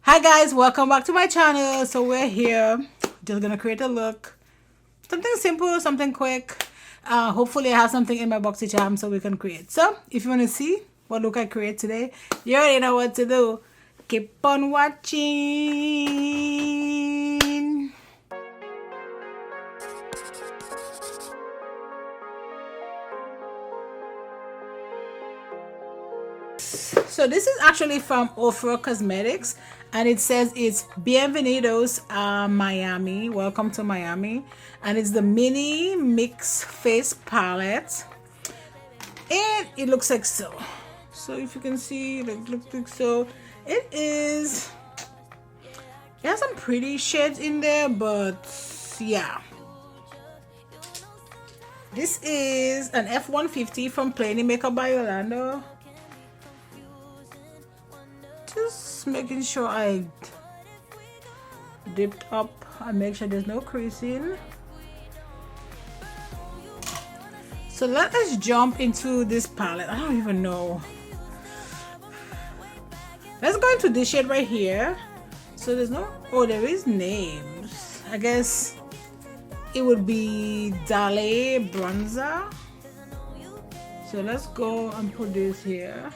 Hi guys, welcome back to my channel. So we're here just gonna create a look, something simple, something quick. Hopefully I have something in my boxy charm so we can create. So if you want to see what look I create today, you already know what to do. Keep on watching. So this is actually from Ofra Cosmetics, and it says it's Bienvenidos, Miami. Welcome to Miami. And it's the mini mix face palette, and it looks like so. So if you can see, it looks like so. It has some pretty shades in there, but yeah. This is an F150 from Plain Makeup by Yolondo. Just making sure I dipped up and make sure there's no creasing. So let us jump into this palette. I don't even know. Let's go into this shade right here. So there's no, oh, there is names. I guess it would be Dale Bronzer. So let's go and put this here.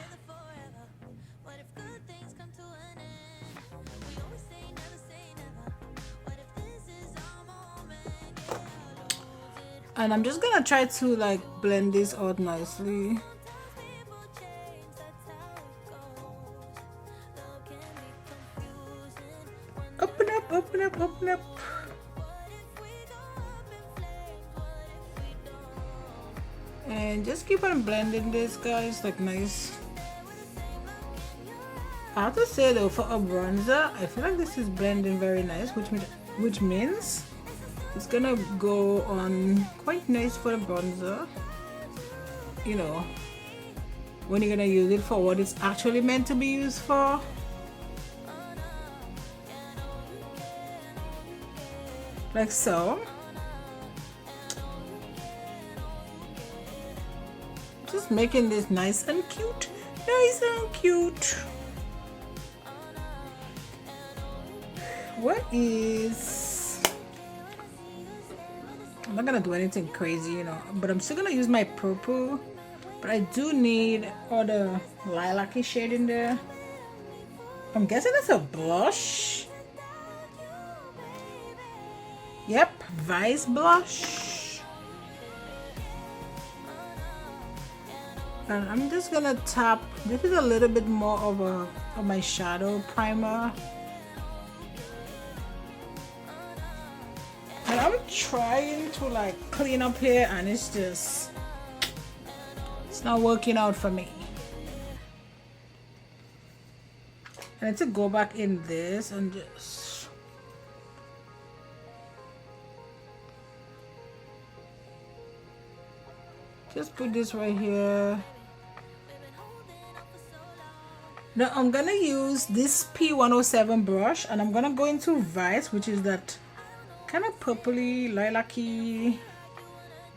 And I'm just gonna try to like blend this out nicely. Open up, open up, open up. And just keep on blending this, guys, like nice. I have to say though, for a bronzer, I feel like this is blending very nice, which means it's gonna go on quite nice for the bronzer, you know, when you're gonna use it for what it's actually meant to be used for. Like so. Just making this nice and cute. Nice and cute. What is... I'm not gonna do anything crazy, you know, but I'm still gonna use my purple, but I do need all the lilac-y shade in there. I'm guessing that's a blush. Yep, Vice blush. And I'm just gonna tap, this is a little bit more of my shadow primer. And I'm trying to like clean up here, and it's not working out for me. I need to go back in this and just put this right here. Now I'm gonna use this P107 brush, and I'm gonna go into Vice, which is that kind of purpley lilac-y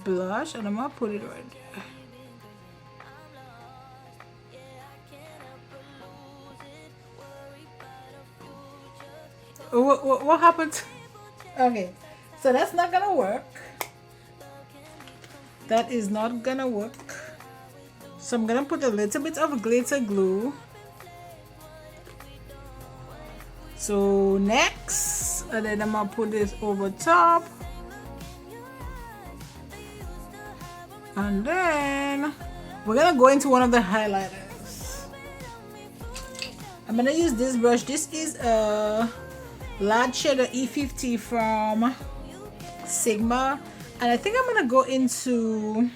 blush, and I'm gonna put it right there. What happened? Okay, so that's not gonna work. That is not gonna work. So I'm gonna put a little bit of glitter glue. So next, and then I'm gonna put this over top, and then we're gonna go into one of the highlighters. I'm gonna use this brush. This is a large shader E50 from Sigma, and I think I'm gonna go into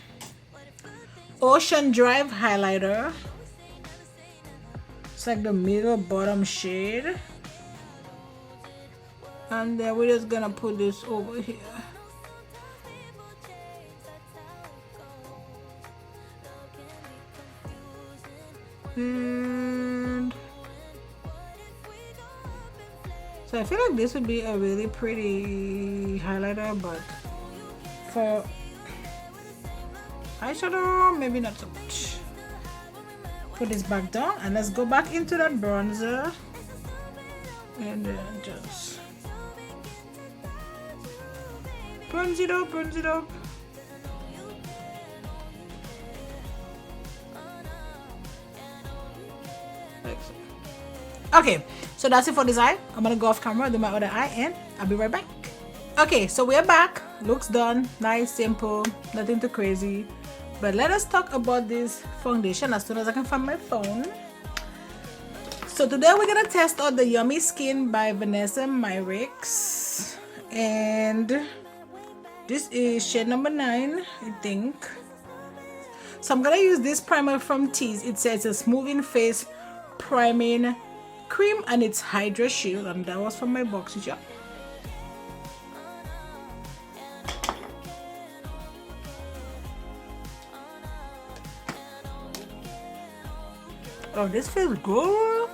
Ocean Drive highlighter. It's like the middle bottom shade. And then we're just gonna put this over here. And so I feel like this would be a really pretty highlighter, but for eyeshadow, maybe not so much. Put this back down, and let's go back into that bronzer. and then just bronze it up, bronze it up. Like so. Okay, so that's it for this eye. I'm gonna go off camera, do my other eye, and I'll be right back. Okay, so we're back. Looks done, nice, simple, nothing too crazy. But let us talk about this foundation as soon as I can find my phone. So today we're gonna test out the Yummy Skin by Vanessa Myricks, and this is shade number 9, I think. So I'm gonna use this primer from Tease. It says a smoothing face priming cream, and it's Hydra Shield, and that was from my box shop. Oh, this feels good.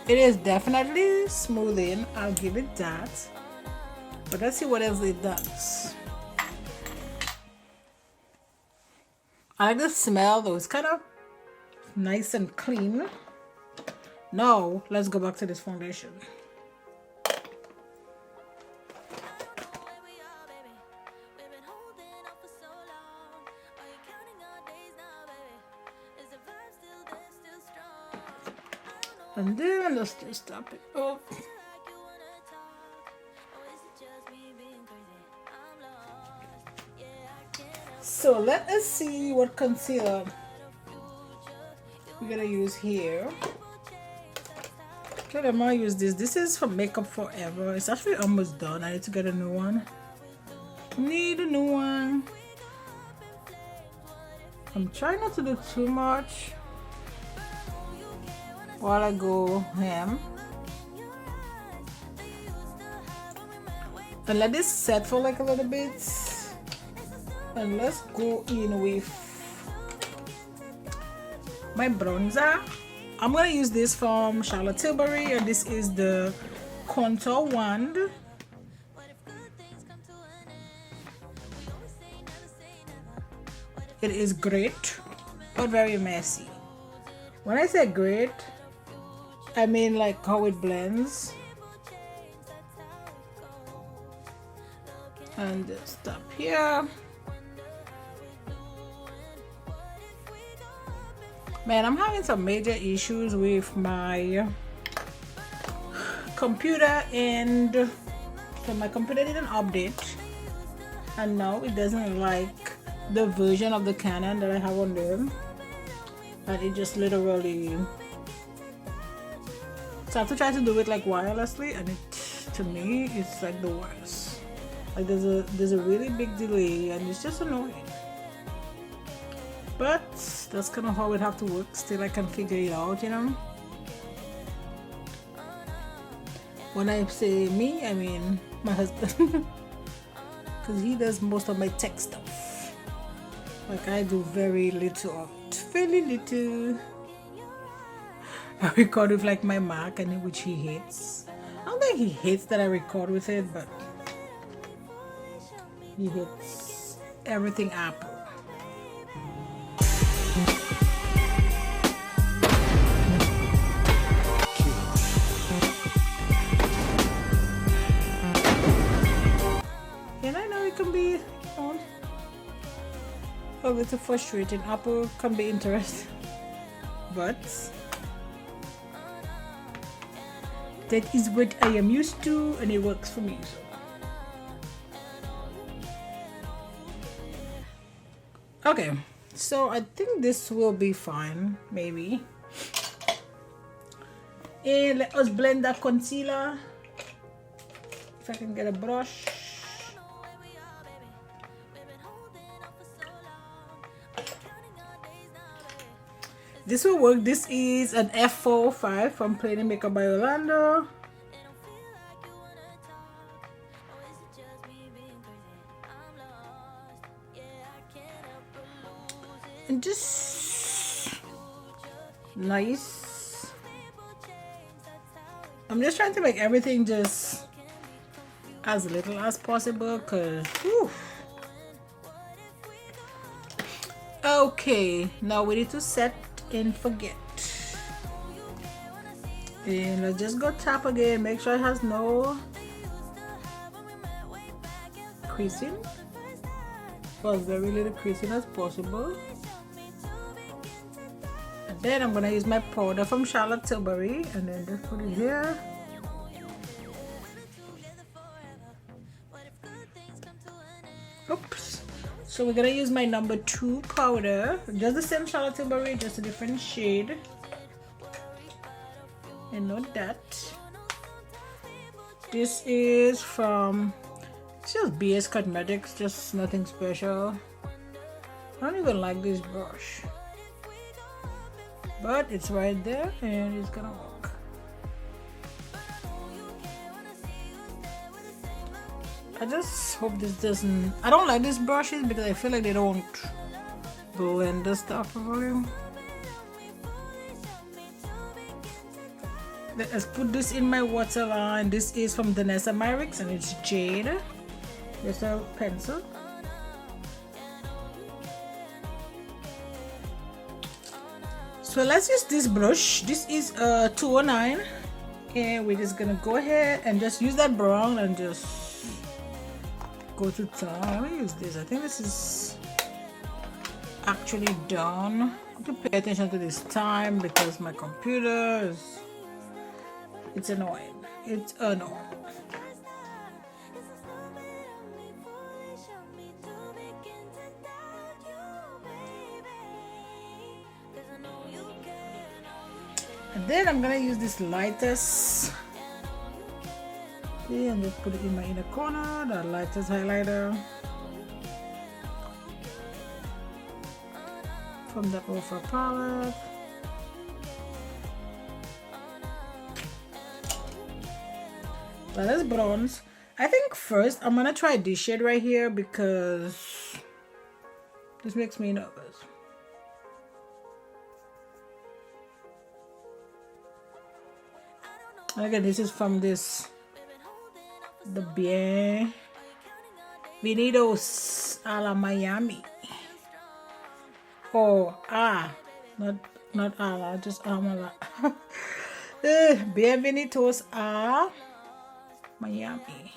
It is definitely smoothing, I'll give it that. But let's see what else it does. I like the smell though, it's kind of nice and clean. Now, let's go back to this foundation. And then let's just tap it up. So let us see what concealer we're gonna use here. Okay, I'm gonna use this. This is from Makeup Forever. It's actually almost done. I need to get a new one. Need a new one. I'm trying not to do too much while I go ham. And let this set for like a little bit. And let's go in with my bronzer. I'm gonna use this from Charlotte Tilbury, and this is the Contour Wand. It is great, but very messy. When I say great, I mean like how it blends. And just stop here. Man, I'm having some major issues with my computer, and so my computer didn't update, and now it doesn't like the version of the Canon that I have on there, and it just literally, so I have to try to do it like wirelessly, and it, to me, it's like the worst. Like there's a really big delay, and it's just annoying. But that's kind of how it have to work. Still, I can figure it out, you know. When I say me, I mean my husband, because he does most of my tech stuff. Like I do very little, very little. I record with like my Mac, and which he hates. I don't think he hates that I record with it, but he hates everything Apple. And I know it can be a little frustrating. Apple can be interesting, but that is what I am used to, and it works for me. So. Okay, so I think this will be fine, maybe. And let us blend that concealer. If I can get a brush. This will work. This is an F405 from Plain Makeup by Yolondo. And just nice. I'm just trying to make everything just as little as possible, because okay, now we need to set and forget. And let's just go tap again. Make sure it has no creasing. Well, very little creasing as possible. And then I'm gonna use my powder from Charlotte Tilbury and then just put it here. Oops. So we're gonna use my number 2 powder, just the same Charlotte Tilbury, just a different shade. And note that this is from, it's just BS Cosmetics, just nothing special. I don't even like this brush, but it's right there and it's gonna work. I just hope this doesn't, I don't like these brushes because I feel like they don't blend the stuff properly. Let's put this in my waterline. This is from Danessa Myricks and it's Jade. There's a pencil. So let's use this brush. This is 209 and we're just gonna go ahead and just use that brown and just go to town. Let me use this. I think this is actually done. I have to pay attention to this time because my computer is, it's annoying. It's annoying. And then I'm gonna use this lightest. Okay, and just put it in my inner corner, the lightest highlighter from the Ofra palette. But let's bronze. I think first I'm gonna try this shade right here because this makes me nervous. And again, this is from this, the Bienvenidos a la Miami. Oh, not a la, just amala. Bienvenidos a Miami.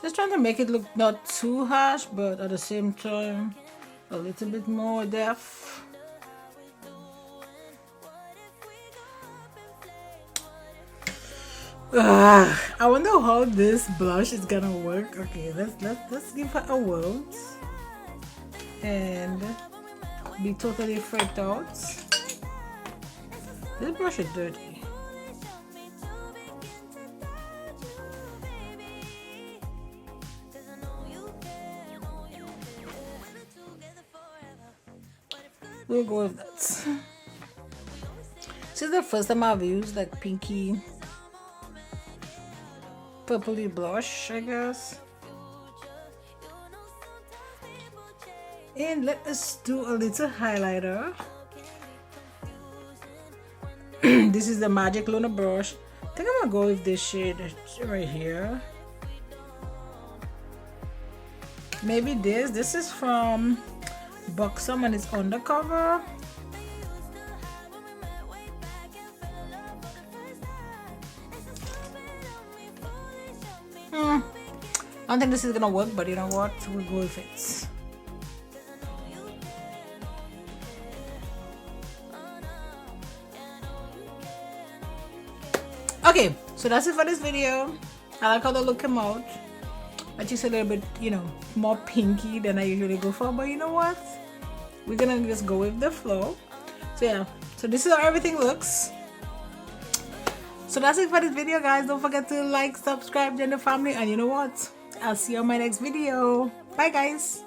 Just trying to make it look not too harsh, but at the same time a little bit more depth. I wonder how this blush is gonna work. Okay, let's give her a whirl and be totally freaked out. This brush is dirty. We'll go with that. This is the first time I've used like pinky purpley blush, I guess. And let us do a little highlighter. This is the Magic Luna brush. I think I'm gonna go with this shade right here. Maybe this. This is from Buxom and it's Undercover. I don't think this is gonna work, but you know what? We'll go with it. Okay, so that's it for this video. I like how the look came out. It's just a little bit, you know, more pinky than I usually go for, but you know what? We're gonna just go with the flow. So yeah, so this is how everything looks. So that's it for this video, guys. Don't forget to like, subscribe, join the family, and you know what? I'll see you on my next video. Bye, guys.